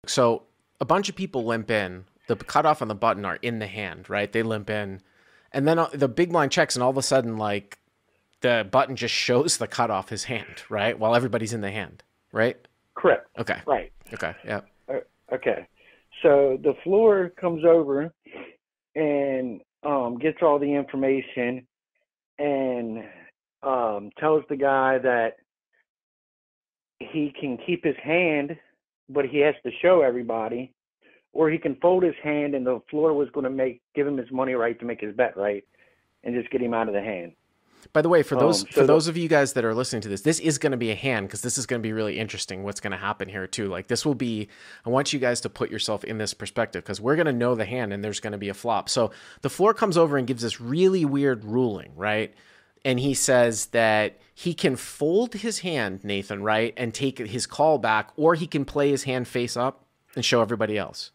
So a bunch of people limp in. The cutoff on the button are in the hand, right? They limp in, and then the big blind checks, and all of a sudden, like the button just shows the cutoff his hand, right? While everybody's in the hand, right? Correct. Okay. Right. Okay. Yeah. Okay. So the floor comes over and gets all the information and tells the guy that he can keep his hand, but he has to show everybody, or he can fold his hand and the floor was going to give him his money right to make his bet right and just get him out of the hand. By the way, for those for So the those of you guys that are listening to this, this is going to be a hand because this is going to be really interesting. What's going to happen here too? Like this will be. I want you guys to put yourself in this perspective because we're going to know the hand and there's going to be a flop. So the floor comes over and gives this really weird ruling, right? And he says that he can fold his hand, Nathan, right, and take his call back, or he can play his hand face up and show everybody else.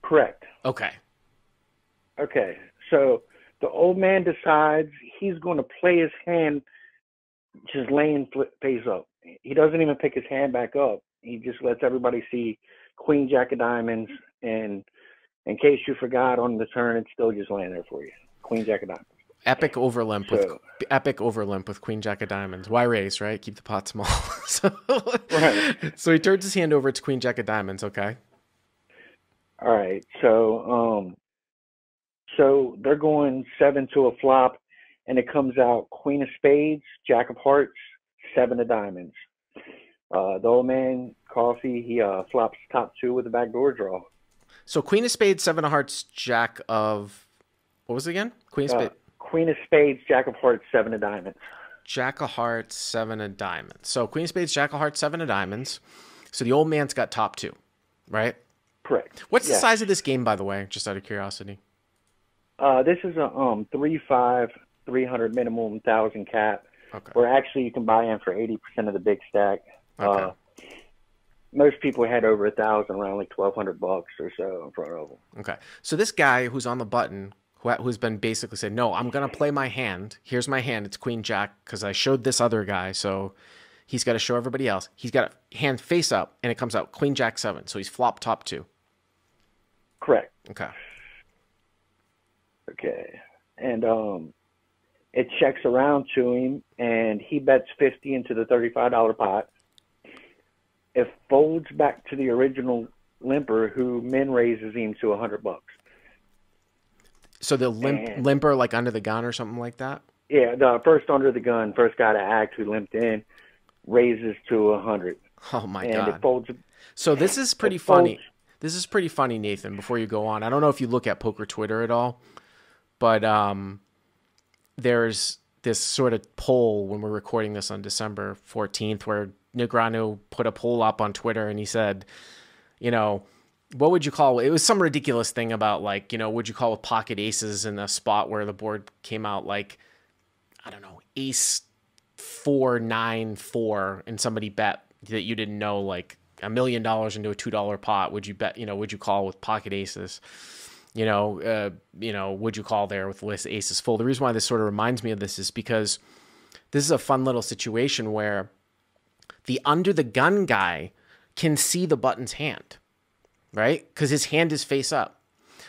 correct. Okay. Okay. So the old man decides he's going to play his hand just laying face up. He doesn't even pick his hand back up. He just lets everybody see Queen Jack of Diamonds, and in case you forgot on the turn, it's still just laying there for you. Queen Jack of Diamonds. Epic overlimp with So Queen Jack of Diamonds. Why raise, right? Keep the pot small. so, right. so he turns his hand over. It's Queen Jack of Diamonds. Okay. All right. So they're going 7 to a flop, and it comes out Queen of Spades, Jack of Hearts, 7 of Diamonds. The old man, Coffee, he flops top 2 with a backdoor draw. So Queen of Spades, Seven of Hearts, Jack of what was it again? Queen of Spades, Queen of Spades, Jack of Hearts, 7 of Diamonds. Jack of Hearts, Seven of Diamonds. So Queen of Spades, Jack of Hearts, Seven of Diamonds. So the old man's got top 2, right? Correct. What's the Yes. size of this game, by the way? Just out of curiosity. This is a 3-5, 300 minimum, 1,000 cap. Okay. Where actually you can buy in for 80% of the big stack. Okay. Most people had over 1,000, around like $1,200 or so in front of them. Okay. So this guy who's on the button, who's been basically said, no, I'm going to play my hand. Here's my hand. It's Queen Jack because I showed this other guy. So he's got to show everybody else. He's got a hand face up and it comes out Queen Jack 7. So he's flop top 2. Correct. Okay. Okay. And it checks around to him, and he bets 50 into the $35 pot. It folds back to the original limper, who min raises him to $100. So the And limper like under the gun or something like that? yeah, the first under the gun, first guy to act who limped in, raises to 100, Oh my and it God. folds. So this is pretty It folds. funny. This is pretty funny, Nathan, before you go on. I don't know if you look at poker Twitter at all, but there's this sort of poll when we're recording this on December 14th where Negreanu put a poll up on Twitter and he said, you know, what would you call it? Was some ridiculous thing about like, you know, would you call with pocket aces in a spot where the board came out like, I don't know, ace 4 9 4 and somebody bet that you didn't know like $1 million into a $2 pot. Would you bet, you know, would you call with pocket aces? You know, would you call there with list aces full? The reason why this sort of reminds me of this is because this is a fun little situation where the under the gun guy can see the button's hand, right? Because his hand is face up.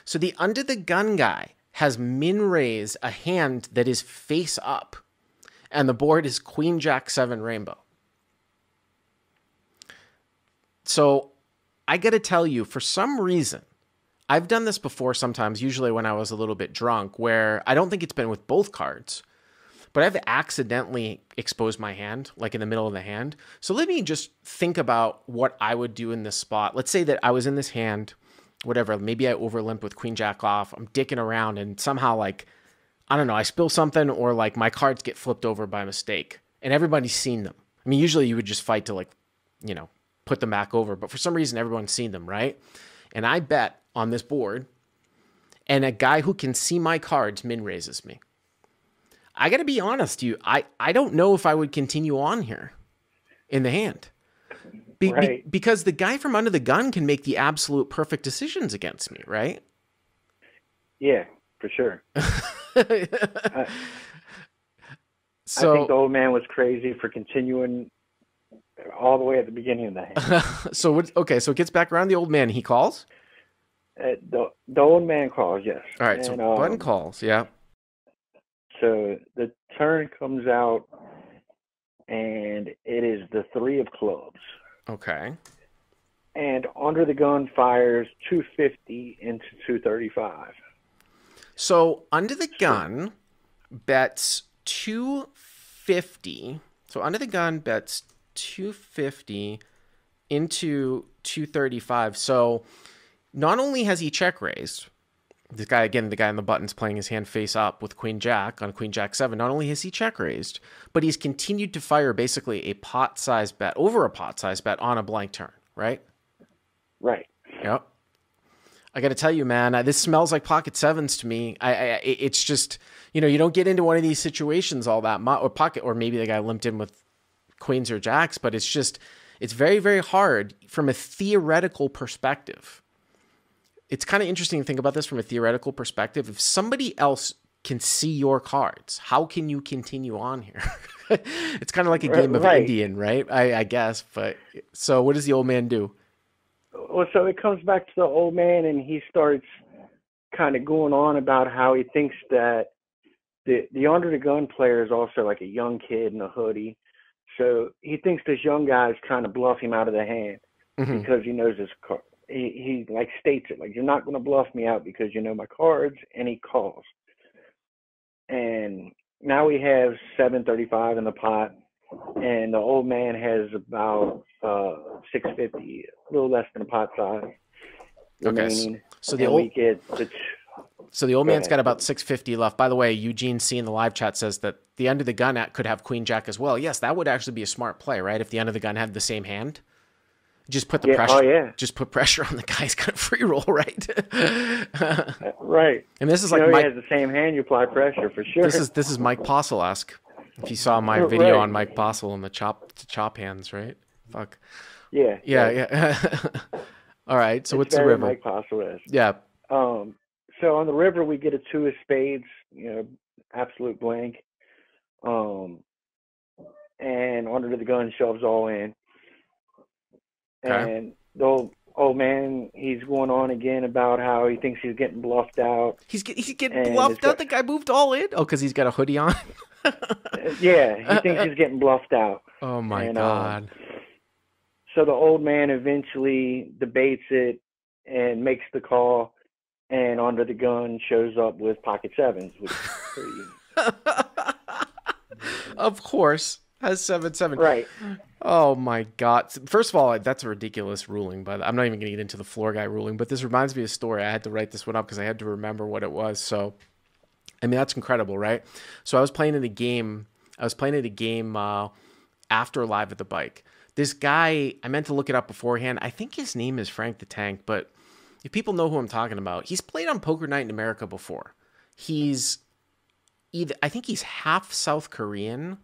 So the under the gun guy has min raised a hand that is face up, and the board is Queen Jack 7 rainbow. So I got to tell you, for some reason, I've done this before sometimes, usually when I was a little bit drunk, where I don't think it's been with both cards, but I've accidentally exposed my hand, like in the middle of the hand. So let me just think about what I would do in this spot. Let's say that I was in this hand, whatever, maybe I overlimp with Queen Jack off. I'm dicking around and somehow like, I don't know, I spill something or like my cards get flipped over by mistake and everybody's seen them. I mean, usually you would just fight to like, you know, put them back over, but for some reason everyone's seen them, right? And I bet on this board, and a guy who can see my cards min raises me. I got to be honest, I don't know if I would continue on here in the hand. Right. Because the guy from under the gun can make the absolute perfect decisions against me, right? Yeah, for sure. I think the So, old man was crazy for continuing all the way at the beginning of the hand. So so it gets back around the old man. He calls. The old man calls, yes. All right. So And button calls. Yeah. so the turn comes out, and it is the 3 of clubs. Okay. And under the gun fires 250 into 235. So under the gun bets 250. So under the gun bets 250 into 235. So not only has he check raised, this guy, again, the guy on the button's playing his hand face up with Queen Jack on Queen Jack 7. Not only has he check raised, but he's continued to fire basically a pot size bet, over a pot size bet on a blank turn, right? Right. Yep. I got to tell you, man, this smells like pocket sevens to me. It's just, you don't get into one of these situations all that much, or maybe the guy limped in with queens or jacks, but it's very, very hard from a theoretical perspective. It's kind of interesting to think about this from a theoretical perspective. If somebody else can see your cards, how can you continue on here? It's kind of like a game of Indian, right? I guess. But so what does the old man do? Well, so it comes back to the old man, and he starts kind of going on about how he thinks that the under the gun player is also like a young kid in a hoodie. So he thinks this young guy is trying to bluff him out of the hand because he knows his card. He like states it like, you're not going to bluff me out because you know my cards, and he calls. And now we have 735 in the pot, and the old man has about 650, a little less than a pot size remaining. So the old man's got about 650 left. By the way, Eugene C in the live chat says that the under the gun could have Queen Jack as well. Yes, that would actually be a smart play, right? If the under the gun had the same hand. Just put the pressure. Oh, yeah. Just put pressure on the guy. He's got a free roll, right? Right. And this is he Mike, has the same hand. You apply pressure for sure. This is Mike Postle-esque. If you saw my video on Mike Postle and the chop hands, right? Fuck. Yeah. All right. So what's the river? Mike Postle-esque. Yeah. So on the river we get a 2 of spades. Absolute blank. And under the gun shoves all in. Okay. And the old man, he's going on again about how he thinks he's getting bluffed out. He's getting bluffed out? The guy moved all in? Oh, because he's got a hoodie on? Yeah, he thinks he's getting bluffed out. Oh, my God. So the old man eventually debates it and makes the call, and under the gun shows up with pocket sevens, which is pretty... Of course. Has 7-7. Right. Oh my God. First of all, that's a ridiculous ruling, but I'm not even going to get into the floor guy ruling, but this reminds me of a story. I had to write this one up because I had to remember what it was. So, I mean, that's incredible, right? So I was playing in a game after Live at the Bike. This guy, I meant to look it up beforehand. I think his name is Frank the Tank, but if people know who I'm talking about, he's played on Poker Night in America before. I think he's half South Korean,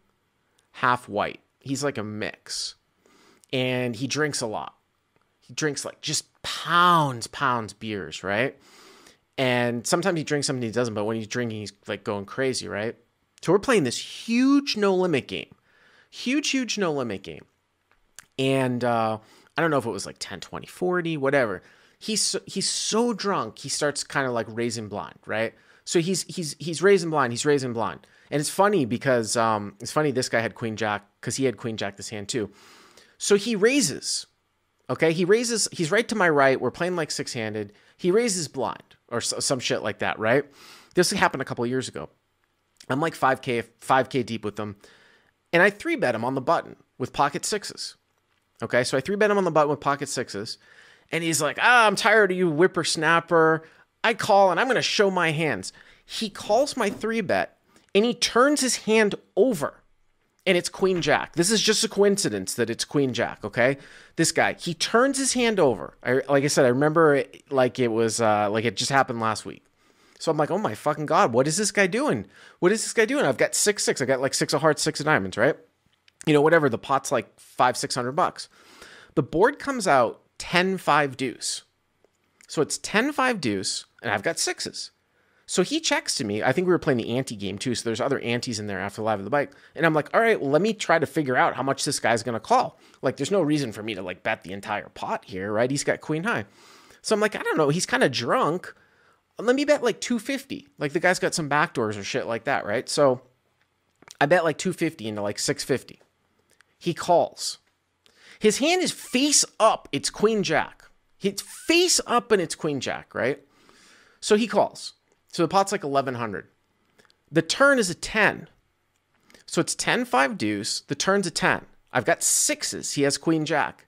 half white. He's like a mix. And he drinks a lot. He drinks like just pounds beers, right? And sometimes he drinks, sometimes he doesn't, but when he's drinking, he's like going crazy, right? So we're playing this huge no-limit game. Huge no-limit game. And I don't know if it was like 10, 20, 40, whatever. He's so drunk, he starts kind of like raising blind, right? So he's raising blind, And it's funny because this guy had Queen Jack, because he had Queen Jack this hand too. So he raises, okay? He's right to my right. We're playing like six-handed. He raises blind or some shit like that, right? This happened a couple of years ago. I'm like 5K deep with him. And I 3-bet him on the button with pocket sixes. Okay, so I 3-bet him on the button with pocket sixes. And he's like, I'm tired of you, whippersnapper. I call and I'm going to show my hands. He calls my 3-bet and he turns his hand over and it's Queen Jack. This is just a coincidence that it's Queen Jack, okay? This guy, he turns his hand over. Like I said, I remember it like it was like it just happened last week. So I'm like, oh my fucking God, what is this guy doing? I've got 6-6. I got like 6 of hearts, 6 of diamonds, right? Whatever. The pot's like $500-$600. The board comes out 10-5 deuce. So it's 10-5 deuce, and I've got sixes. So he checks to me. I think we were playing the ante game too. So there's other antes in there after Live of the Bike. And I'm like, all right, well, let me try to figure out how much this guy's going to call. Like, there's no reason for me to like bet the entire pot here, right? He's got queen high. So I'm like, I don't know. He's kind of drunk. Let me bet like 250. Like the guy's got some backdoors or shit like that, right? So I bet like 250 into like 650. He calls. His hand is face up. It's queen jack. It's face up and it's queen jack, right? So he calls. So the pot's like 1100. The turn is a 10. So it's 10-5 deuce. The turn's a 10. I've got sixes. He has queen jack.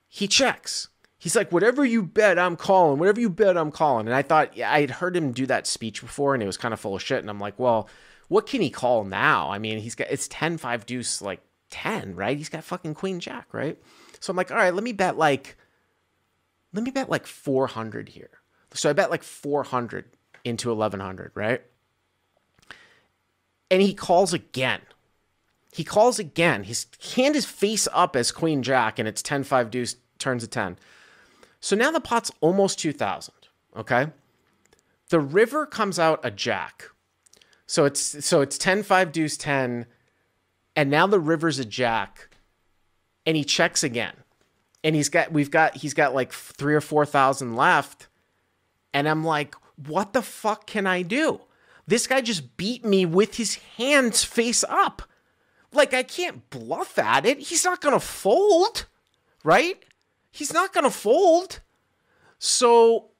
He checks. He's like, whatever you bet, I'm calling. Whatever you bet, I'm calling. And I thought, yeah, I had heard him do that speech before, and it was kind of full of shit. And I'm like, well, what can he call now? I mean, it's 10-5 deuce, like 10, right? He's got fucking queen jack, right? So I'm like, all right, let me bet like 400 here. So I bet like 400 into 1100, right? And he calls again. His hand is face up as queen jack, and it's 10-5 deuce, turns a 10. So now the pot's almost 2,000, okay? The river comes out a jack. So it's 10-5 deuce 10, and now the river's a jack, and he checks again. And he's got like 3,000 or 4,000 left, and I'm like, what the fuck can I do? This guy just beat me with his hands face up. Like, I can't bluff at it. He's not going to fold, right? He's not going to fold. So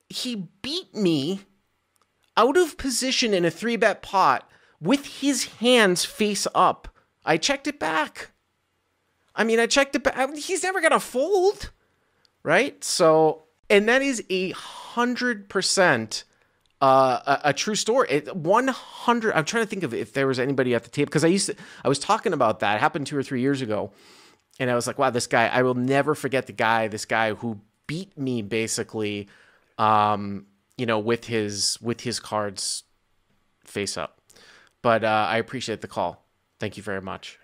he beat me out of position in a 3-bet pot with his hands face up. I checked it back. He's never going to fold, right? So, and that is 100% a true story. 100. I'm trying to think of if there was anybody at the table, because I was talking about that. It happened 2 or 3 years ago. And I was like, wow, this guy, I will never forget this guy who beat me basically, with his cards face up. But I appreciate the call. Thank you very much.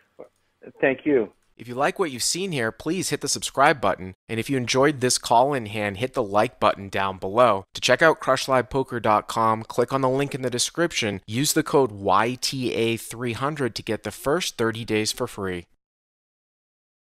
Thank you. If you like what you've seen here, please hit the subscribe button. And if you enjoyed this call-in hand, hit the like button down below. To check out crushlivepoker.com, click on the link in the description. Use the code YTA300 to get the first 30 days for free.